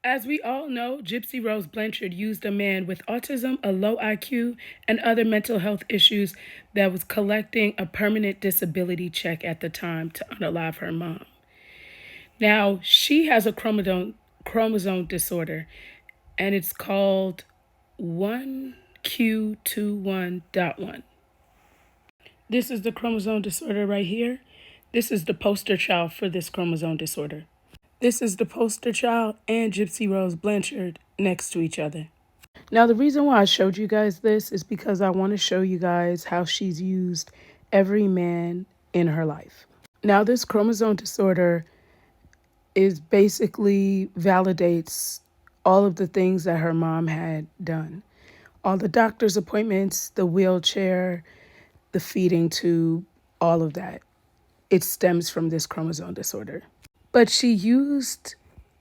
As we all know, Gypsy Rose Blanchard used a man with autism, a low IQ, and other mental health issues that was collecting a permanent disability check at the time to unalive her mom. Now, she has a chromosome disorder, and it's called 1q21.1. This is the chromosome disorder right here. This is the poster child for this chromosome disorder. This is the poster child and Gypsy Rose Blanchard next to each other. Now, the reason why I showed you guys this is because I want to show you guys how she's used every man in her life. Now, this chromosome disorder is basically validates all of the things that her mom had done. All the doctor's appointments, the wheelchair, the feeding tube, all of that. It stems from this chromosome disorder. But she used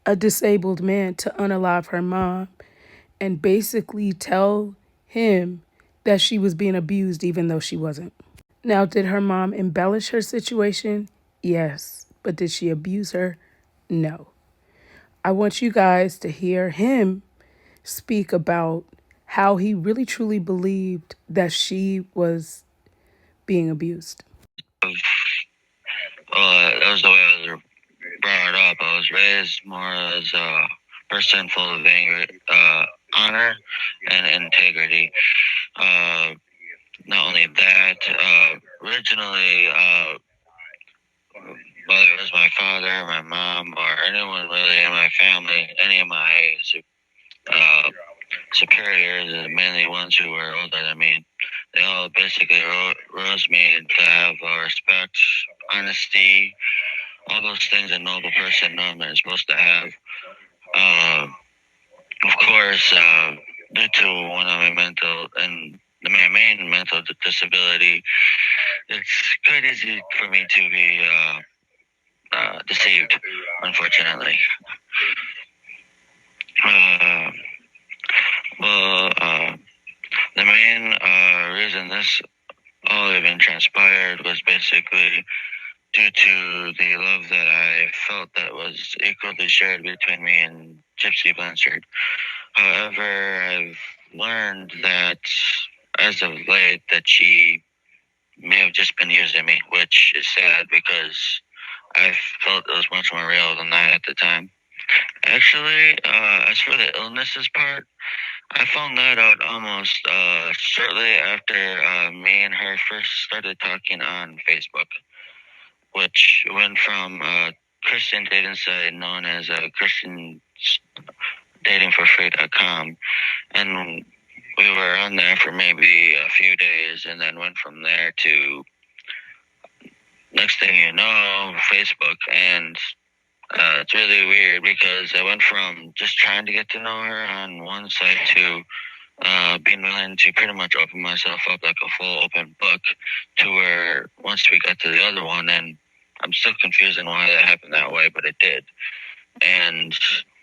a disabled man to unalive her mom and basically tell him that she was being abused even though she wasn't. Now, did her mom embellish her situation? Yes. But did she abuse her? No. I want you guys to hear him speak about how he really truly believed that she was being abused. That was the way I was brought up. I was raised more as a person full of anger, honor and integrity. Not only that, originally, whether it was my father, my mom, or anyone really in my family, any of my superiors, mainly ones who were older than me, they all basically rose me to have respect, honesty, all those things a noble person normally is supposed to have. Of course, due to one of my my main mental disability, it's quite easy for me to be deceived, unfortunately. The main reason this all even transpired was basically due to the love that I felt that was equally shared between me and Gypsy Blanchard. However, I've learned that as of late that she may have just been using me, which is sad because I felt it was much more real than that at the time. Actually, as for the illnesses part, I found that out almost shortly after me and her first started talking on Facebook, which went from a Christian dating site known as ChristianDatingForFree.com, and we were on there for maybe a few days, and then went from there to next thing you know, Facebook. And it's really weird because I went from just trying to get to know her on one side to being willing to pretty much open myself up like a full open book, to where once we got to the other one, and I'm still confused on why that happened that way, but it did. And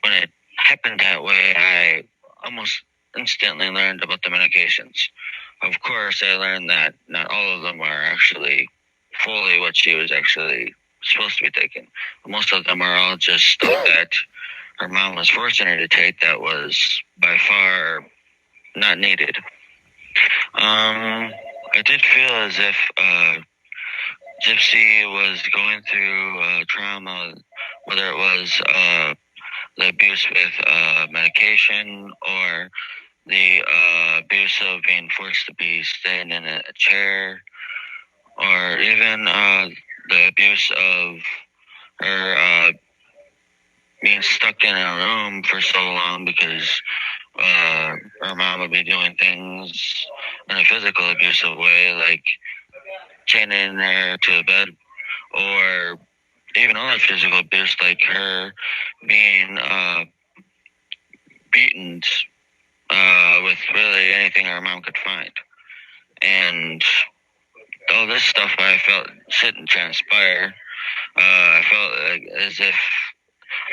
when it happened that way, I almost instantly learned about the medications. Of course, I learned that not all of them are actually fully what she was actually supposed to be taking. Most of them are all just stuff that her mom was forcing her to take that was by far not needed. I did feel as if Gypsy was going through trauma, whether it was the abuse with medication or the abuse of being forced to be staying in a chair, or even the abuse of her being stuck in a room for so long because her mom would be doing things in a physical abusive way, like chaining her to the bed, or even other physical abuse, like her being beaten with really anything her mom could find. And all this stuff I felt shouldn't transpire. I felt like as if,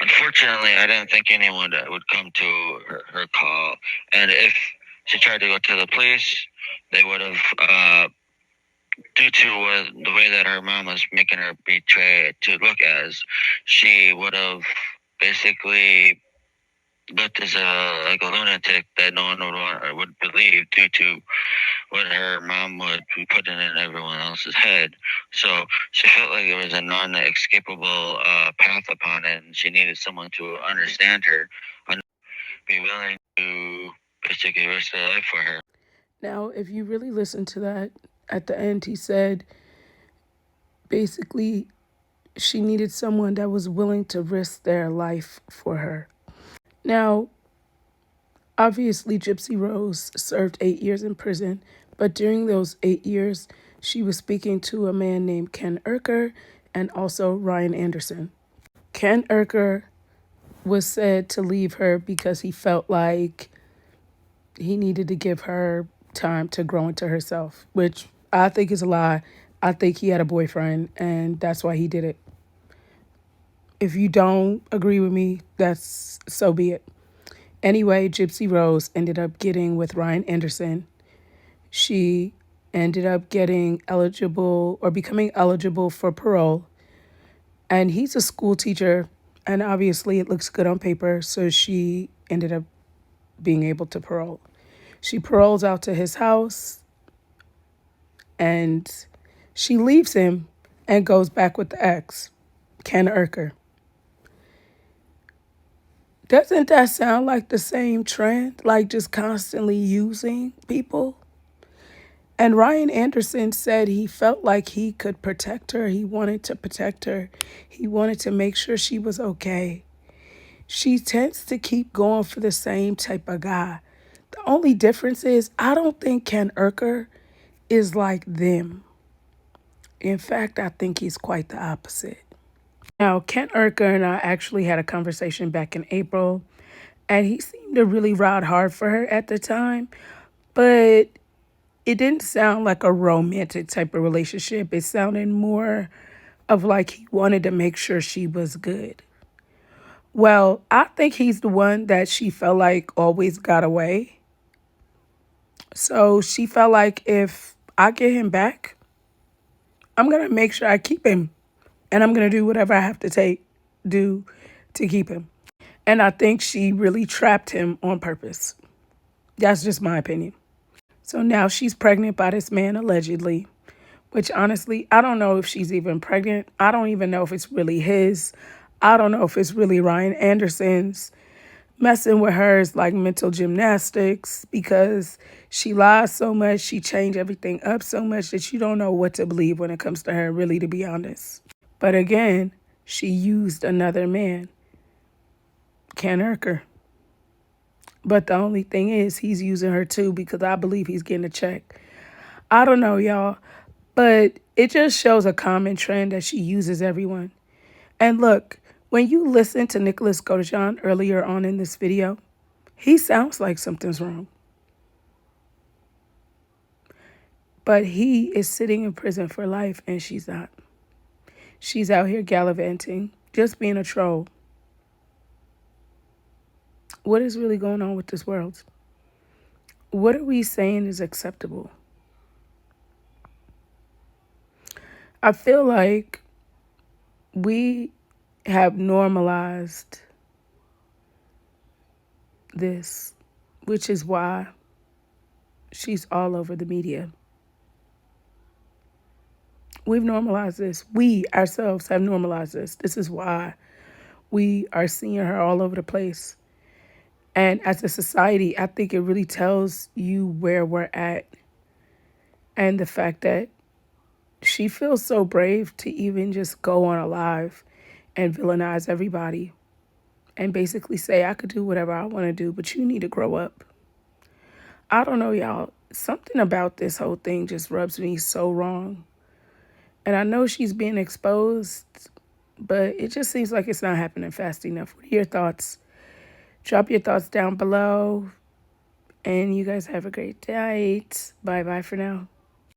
unfortunately, I didn't think anyone would come to her call. And if she tried to go to the police, they would have, due to the way that her mom was making her betray it to look as, she would have basically is like a lunatic that no one would believe due to what her mom would be putting in everyone else's head. So she felt like it was a non-escapable path upon it, and she needed someone to understand her and be willing to basically risk their life for her. Now, if you really listen to that, at the end, he said basically she needed someone that was willing to risk their life for her. Now, obviously, Gypsy Rose served 8 years in prison, but during those 8 years, she was speaking to a man named Ken Urker and also Ryan Anderson. Ken Urker was said to leave her because he felt like he needed to give her time to grow into herself, which I think is a lie. I think he had a boyfriend, and that's why he did it. If you don't agree with me, that's so be it. Anyway, Gypsy Rose ended up getting with Ryan Anderson. She ended up getting eligible or becoming eligible for parole. And he's a school teacher, and obviously it looks good on paper, so she ended up being able to parole. She paroles out to his house, and she leaves him and goes back with the ex, Ken Urker. Doesn't that sound like the same trend? Like just constantly using people? And Ryan Anderson said he felt like he could protect her. He wanted to protect her. He wanted to make sure she was okay. She tends to keep going for the same type of guy. The only difference is I don't think Ken Urker is like them. In fact, I think he's quite the opposite. Now, Ken Urker and I actually had a conversation back in April, and he seemed to really ride hard for her at the time, but it didn't sound like a romantic type of relationship. It sounded more of like he wanted to make sure she was good. Well, I think he's the one that she felt like always got away. So she felt like if I get him back, I'm going to make sure I keep him. And I'm going to do whatever I have to do to keep him. And I think she really trapped him on purpose. That's just my opinion. So now she's pregnant by this man, allegedly, which honestly, I don't know if she's even pregnant. I don't even know if it's really his. I don't know if it's really Ryan Anderson's. Messing with her is like mental gymnastics because she lies so much, she changed everything up so much that you don't know what to believe when it comes to her, really, to be honest. But again, she used another man, Ken Urker. But the only thing is, he's using her too because I believe he's getting a check. I don't know, y'all, but it just shows a common trend that she uses everyone. And look, when you listen to Nick Godejohn earlier on in this video, he sounds like something's wrong. But he is sitting in prison for life and she's not. She's out here gallivanting, just being a troll. What is really going on with this world? What are we saying is acceptable? I feel like we have normalized this, which is why she's all over the media. We've normalized this. We ourselves have normalized this. This is why we are seeing her all over the place. And as a society, I think it really tells you where we're at. And the fact that she feels so brave to even just go on a live and villainize everybody and basically say, I could do whatever I want to do, but you need to grow up. I don't know, y'all. Something about this whole thing just rubs me so wrong. And I know she's being exposed, but it just seems like it's not happening fast enough. What are your thoughts? Drop your thoughts down below. And you guys have a great night. Bye-bye for now.